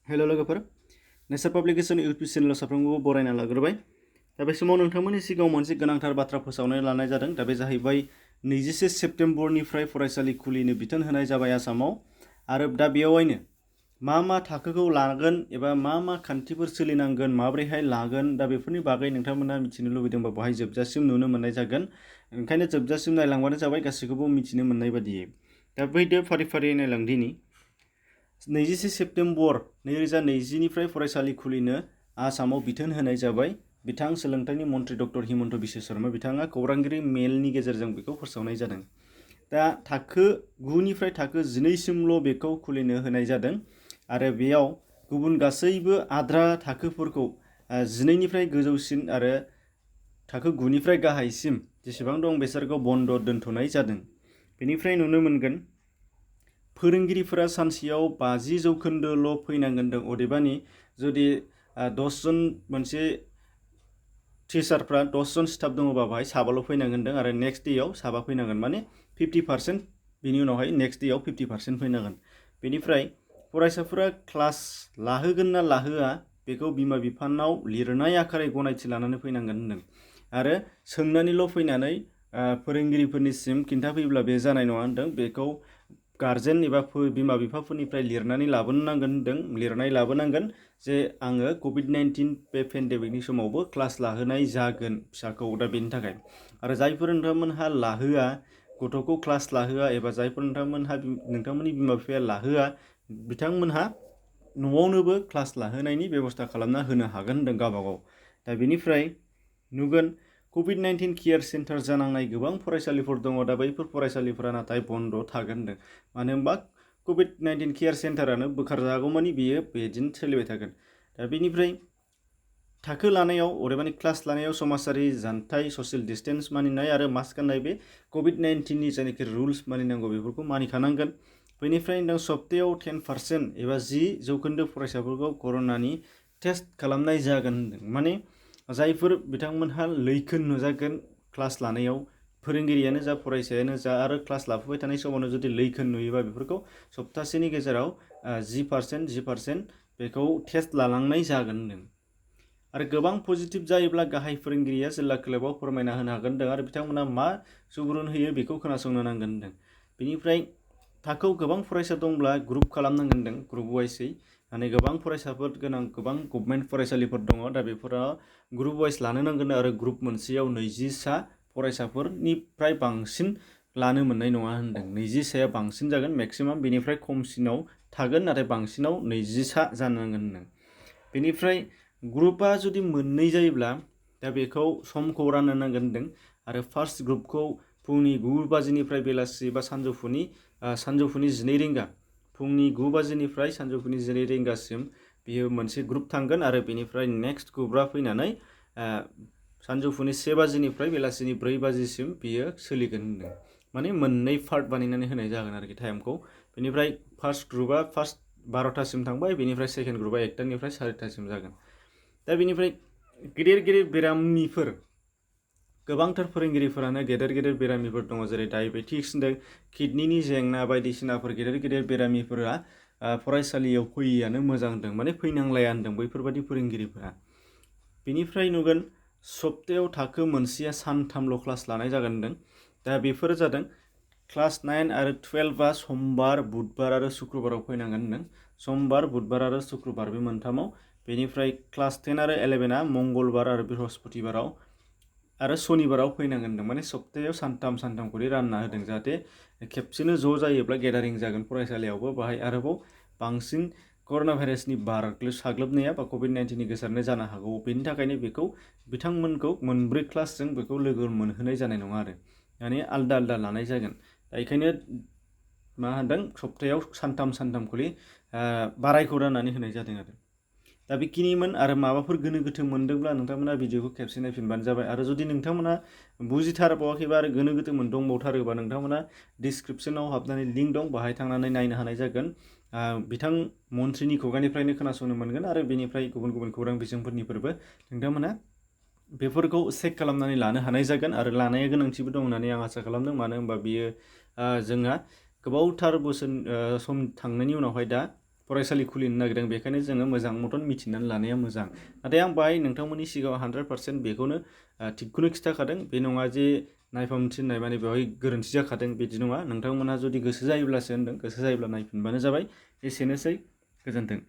हेल' लोगोफोर नेचार publication YouTube चेनेलाव साफ्रोमखौबो बरायना लाग्रोबाय। दा बे समाव नोंथांमोननि सिगाङाव मोनसे गोनांथार बाथ्रा फोसावनानै लानाय जादों। दा बे जाहैबाय 24 सेप्तेम्बरनिफ्राय फरायसालि खुलिनो बिथोन होनाय जाबाय आसामाव। आरो दा बेयावहायनो मा थाखोखौ लागोन एबा मा खान्थिफोर सोलिनांगोन, माबोरैहाय लागोन, दा बेफोरनि बागै नोंथांमोना मिथिनो लुबैदोंबा बेवहाय जोबजासिम नुनो मोननाय जागोन। ओंखायनो जोबजासिम नायलांबानो जाबाय गासैखौबो मिथिनो मोननाय बादियै। दा फैदो फारि फारि नायलांदिनि। 21 सेप्तेम्बर 2020निफ्राय फरायसालि खुलिनो आसामाव बिथोन होनाय जाबाय। बिथां सोलोंथाइनि मन्त्रि डक्टर हिमन्त बिश्व शर्मा बिथाङा खौरांगिरि मेलनि गेजेरजों बेखौ फोसावनाय जादों। दा थाखो 9निफ्राय थाखो 12सिमल' बेखौ खुलिनो होनाय जादों आरो बेयाव गुबुन गासैबो आद्रा थाखोफोरखौ 12निफ्राय गोजौसिन आरो थाखो 9निफ्राय गाहायसिम जेसेबां दं बिसोरखौ बन्द दोनथ'नाय जादों। बेनिफ्राय नुनो मोनगोन फोरोंगिरिफोरा सानसेयाव 50% फैनांगोन। अदेबानि जुदि 10 जन मोनसे टिचारफ्रा 10 जन स्टाफ दङबा बाहाय साबाल' फैनांगोन आरो नेक्स्ट डेयाव साबा फैनांगोन, माने 50%। बेनि उनावहाय नेक्स्ट डेयाव 50% फैनांगोन। बेनिफ्राय फरायसाफोरा क्लास लाहोगोन ना लाहोआ बेखौ बिमा बिफानाव लिरनाय आखारै गनायथि लानानै फैनांगोन होनदों। आरो सोंनानैल' फैनानै फोरोंगिरिफोरनिसिम खिन्थाफैब्ला बे जानाय नङा होनदों। बेखौ गार्जेन एबा बिमा बिफाफोरनिफ्राय लिरनानै लाबोनांगोन होनदों। लिरनाय लाबोनांगोन जे आङो कभिड-19 बे पेन्डेमिकनि समावबो क्लास लाहोनाय जागोन फिसाखौ। दा बेनि थाखाय आरो जायफोर नोंथांमोनहा लाहोआ, गथ'खौ क्लास लाहोआ, एबा जायफोर नोंथांमोननि बिमा बिफाया लाहोआ, बिथांमोनहा न'आवनोबो क्लास लाहोनायनि बेबस्था खालामना होनो हागोन होनदों गावबागाव। दा बेनिफ्राय नुगोन कभिड-19 केयार सेन्टार जानांनाय गोबां फरायसालिफोर दङ। दा बैफोर फरायसालिफोरा नाथाय बन्द थागोन होनदों। मानो होनबा कभिड-19 केयार सेन्टारानो बोखारजागौमानि बेयो बेदिनो सोलिबाय थागोन। दा बेनिफ्राय थाखो लानायाव अदेबानि क्लास लानायाव समाजारि जानथाइ, ससियेल डिस्टेन्स मानिनाय आरो मास्क गाननाय, बे कभिड-19नि जायनाखि रुल्स मानिनांगौ बेफोरखौ मानिखानांगोन। बेनिफ्राय नों सप्तायाव 10% एबा 10% फरायसाफोरखौ कर'नानि टेस्ट खालामनाय जागोन होनदों। माने जायफोर बिथांमोनहा लैखोन नुजागोन क्लास लानायाव, फोरोंगिरियानो जा फरायसायानो जा, आरो क्लास लाफुबाय थानाय समावनो जुदि लैखोन नुयोबा बेफोरखौ सप्तासेनि गेजेराव 10% बेखौ टेस्ट लालांनाय जागोन होनदों। आरो गोबां पजिटिभ जायोब्ला गाहाय फोरोंगिरिया जिल्ला क्लाबाव फोरमायना होनो हागोन होनदों। आरो बिथांमोना मा सुबुरुन होयो बेखौ खोनासंनो नांगोन होनदों। बेनिफ्राय थाखोआव गोबां फरायसा दंब्ला ग्रुप खालामनांगोन होनदों, ग्रुप वाइसै। माने गोबां फरायसाफोर गोनां गोबां गभमेन्ट फरायसालिफोर दङ। दा बेफोराव ग्रुप वाइस लानो नांगोन आरो ग्रुप मोनसेयाव 20 फरायसाफोरनिफ्राय बांसिन लानो मोननाय नङा होनदों। 20 बांसिन जागोन मेक्सिमाम, बेनिफ्राय खमसिनाव थागोन नाथाय बांसिनाव 20 जानांगोन होनदों। बेनिफ्राय ग्रुपआ जुदि मोननै जायोब्ला दा बेखौ समखौ राननो नांगोन होनदों। आरो फार्स्ट ग्रुपखौ फुंनि 9 बाजिनिफ्राय बेलासि बा सानजौफुनि 12 रिंगा, फुंनि 9 बाजिनिफ्राय सानजौफुनि 12 रिंगासिम बियो मोनसे ग्रुप थांगोन। आरो बेनिफ्राय नेक्स्ट ग्रुपआ फैनानै सानजौफुनि 1 बाजिनिफ्राय बेलासिनि 4 बाजिसिम बियो सोलिगोन होनदों। माने मोननै पार्ट बानायनानै होनाय जागोन आरोखि टाइमखौ। बेनिफ्राय फार्स्ट ग्रुपआ 12टासिम थांबाय, बेनिफ्राय सेकेन्ड ग्रुपआ 1टानिफ्राय 4टासिम जागोन। दा बेनिफ्राय गेदेर बेरामिफोर, गोबांथार फोरोंगिरिफोरानो गेदेर बेरामिफोर दङ, जेरै डायबेटिक्स होनदों, किडनिनि जेंना बायदिसिनाफोर गेदेर बेरामिफोरा फरायसालियाव फैयैयानो मोजां होनदों। माने फैनांलाया होनदों बैफोरबादि फोरोंगिरिफोरा। बेनिफ्राय नुगोन सप्तायाव थाखो मोनसेया सानथामल' क्लास लानाय जागोन होनदों। दा बेफोरो जादों क्लास 9 आरो 12आ समबार, बुधबार आरो शुक्रबाराव फैनांगोन होनदों। समबार, बुधबार आरो शुक्रबार बे मोनथामाव। बेनिफ्राय क्लास 10 आरो 11आ मंगलबार आरो बृहस्पतिबाराव आरो शनिबाराव फैनांगोन होनदों। माने सप्तायाव सानथाम खरि रानना होदों, जाहाथे खेबसेनो ज' जायोब्ला गेदारिं जागोन फरायसालियावबो, बाहाय आरोबाव बांसिन कर'ना भाइरासनि बार साग्लोबनाया बा कभिड-19नि गोसारनाय जानो हागौ। बेनि थाखायनो बेखौ बिथांमोनखौ मोनब्रै क्लासजों बेखौ लोगो मोनहोनाय जानाय नङा आरो, माने आलदा लानाय जागोन। दा बेखायनो मा होनदों, सप्तायाव सानथाम खरि बारायखौ राननानै होनाय जादों आरो। दा बेखिनिमोन। आरो माबाफोर गोनो गोथो मोनदोंब्ला नोंथांमोना भिडिअखौ खेबसे नायफिनबानो जाबाय। आरो जुदि नोंथांमोना बुजिथारबावाखैबा आरो गोनो गोथो दंबावथारोबा नोंथांमोना डिसक्रिपसनाव हाबनानै लिंक दं, बाहाय थांनानै नायनो हानाय जागोन। बिथां मन्थ्रिनि खुगानिफ्रायनो खोनासंनो मोनगोन आरो बेनिफ्राय गुबुन खौरां बिजोंफोरनिफोरबो नोंथांमोना बेफोरखौ चेक खालामनानै लानो हानाय जागोन। आरो लानाया गोनांथिबो दं होननानै आं आसा खालामदों। मानो होनबा बियो जोंहा गोबावथार बोसोर सम थांनायनि उनावहाय दा फरायसालि खुलिनो नागिरदों, बेखायनो जोङो मोजां मथन मिथिनानै लानाया मोजां। नाथाय आं बाहाय नोंथांमोननि सिगाङाव 100% बेखौनो थिगखौनो खिथाखादों। बे नङा जे नायफाम थिननाय माने बेवहाय गोरोन्थि जाखादों, बिदि नङा। नोंथांमोनहा जुदि गोसो जायोब्लासो होनदों, गोसो जायोब्ला नायफिनबानो जाबाय। एसेनोसै, गोजोन्थों।